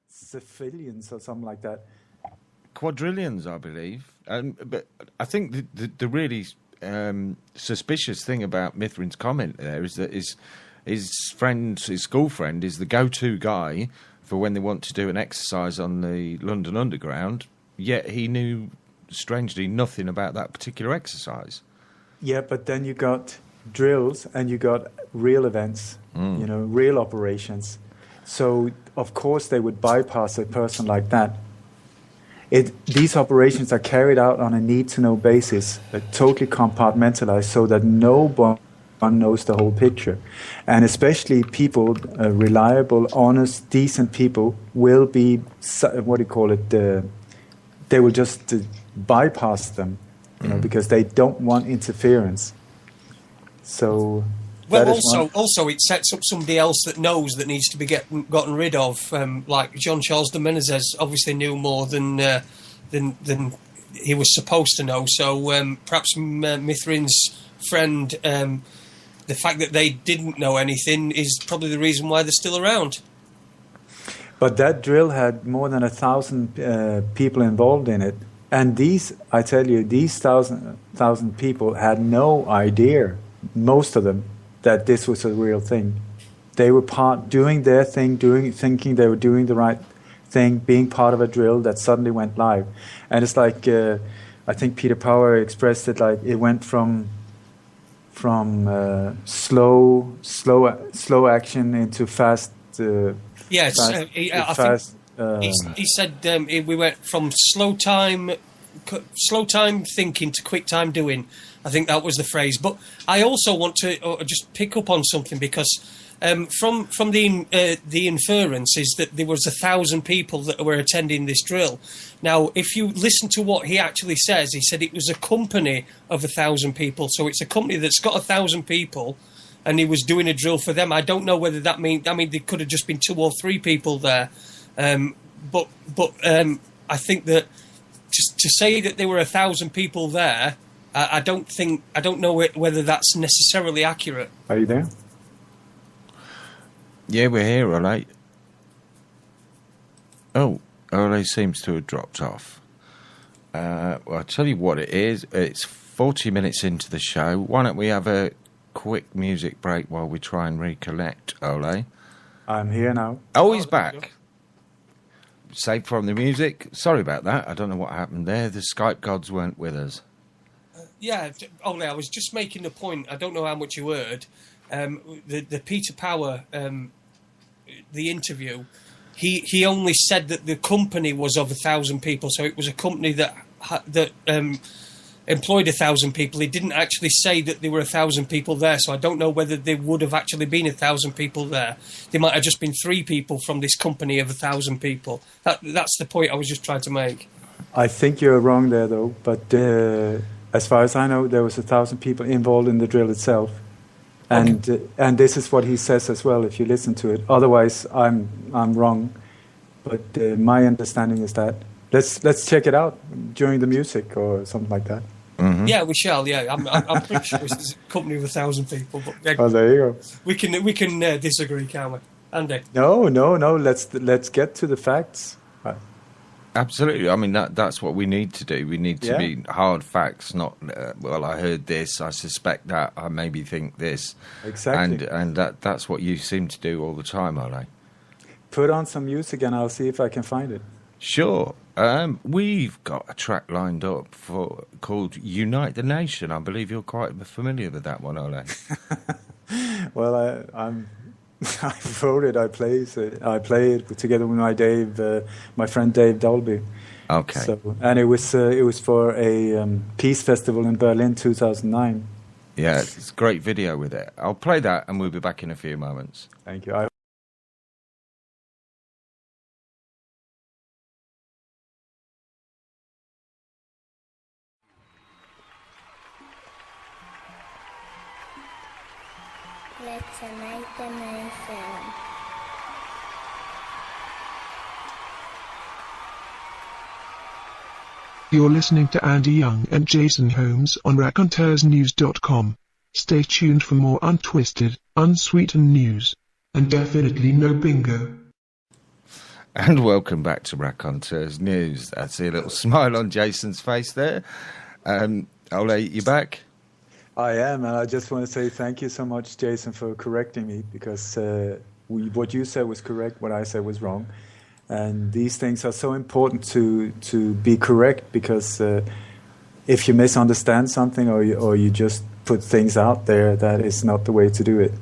Civilians or something like that. Quadrillions, I believe. But I think the really suspicious thing about Mithrin's comment there is that his school friend, is the go-to guy for when they want to do an exercise on the London Underground, yet he knew, strangely, nothing about that particular exercise. Yeah, but then you got drills and you got real events, real operations. So, of course, they would bypass a person like that. These operations are carried out on a need-to-know basis, totally compartmentalized, so that no one knows the whole picture. And especially people, reliable, honest, decent people, will be, they will just bypass them, because they don't want interference. So... Well, also it sets up somebody else that knows that needs to be gotten rid of. Like Jean-Charles de Menezes obviously knew more than he was supposed to know. So perhaps Mithrin's friend, the fact that they didn't know anything is probably the reason why they're still around. But that drill had more than 1,000 people involved in it, and these 1,000 people had no idea, most of them, that this was a real thing. They were doing their thing, thinking they were doing the right thing, being part of a drill that suddenly went live. And it's like, I think Peter Power expressed it like it went from slow action into fast. Yes, he said we went from slow time thinking to quick time doing. I think that was the phrase. But I also want to just pick up on something, because from the inference is that there was 1,000 people that were attending this drill. Now, if you listen to what he actually says, he said it was a company of 1,000 people. So it's a company that's got 1,000 people, and he was doing a drill for them. I don't know whether that means... I mean, there could have just been 2 or 3 people there. But I think that just to say that there were 1,000 people there... I don't know whether that's necessarily accurate. Are you there? Yeah, we're here, Ole. Oh, Ole seems to have dropped off. Well, I'll tell you what it is. It's 40 minutes into the show. Why don't we have a quick music break while we try and recollect, Ole? I'm here now. Oh, he's back. Saved from the music. Sorry about that. I don't know what happened there. The Skype gods weren't with us. Yeah, Ole, I was just making the point. I don't know how much you heard. The Peter Power, the interview, he only said that the company was of 1,000 people, so it was a company that employed 1,000 people. He didn't actually say that there were 1,000 people there, so I don't know whether there would have actually been 1,000 people there. There might have just been 3 people from this company of 1,000 people. That's the point I was just trying to make. I think you're wrong there, though, but... as far as I know, there was 1,000 people involved in the drill itself, and and this is what he says as well. If you listen to it, otherwise I'm wrong. But my understanding is that let's check it out during the music or something like that. Mm-hmm. Yeah, we shall. Yeah, I'm pretty sure it's a company of 1,000 people. But oh, there you go. We can disagree, can't we, Andy? No. Let's get to the facts. Absolutely. I mean, that's what we need to do. We need to be hard facts, not, well, I heard this, I suspect that, I maybe think this. Exactly. And that's what you seem to do all the time, Ole. Put on some music and I'll see if I can find it. Sure. We've got a track lined up called Unite the Nation. I believe you're quite familiar with that one, Ole. Well, I wrote it. I play it together with my friend Dave Dolby. Okay. So, and it was for a peace festival in Berlin, 2009. Yeah, it's a great video with it. I'll play that, and we'll be back in a few moments. Thank you. Let's unite the nation. You're listening to Andy Young and Jason Holmes on RaconteursNews.com. Stay tuned for more untwisted, unsweetened news. And definitely no bingo. And welcome back to Raconteurs News. I see a little smile on Jason's face there. Ole, you back? I am, and I just want to say thank you so much, Jason, for correcting me, because what you said was correct, what I said was wrong. And these things are so important to be correct, because if you misunderstand something or you just put things out there, that is not the way to do it.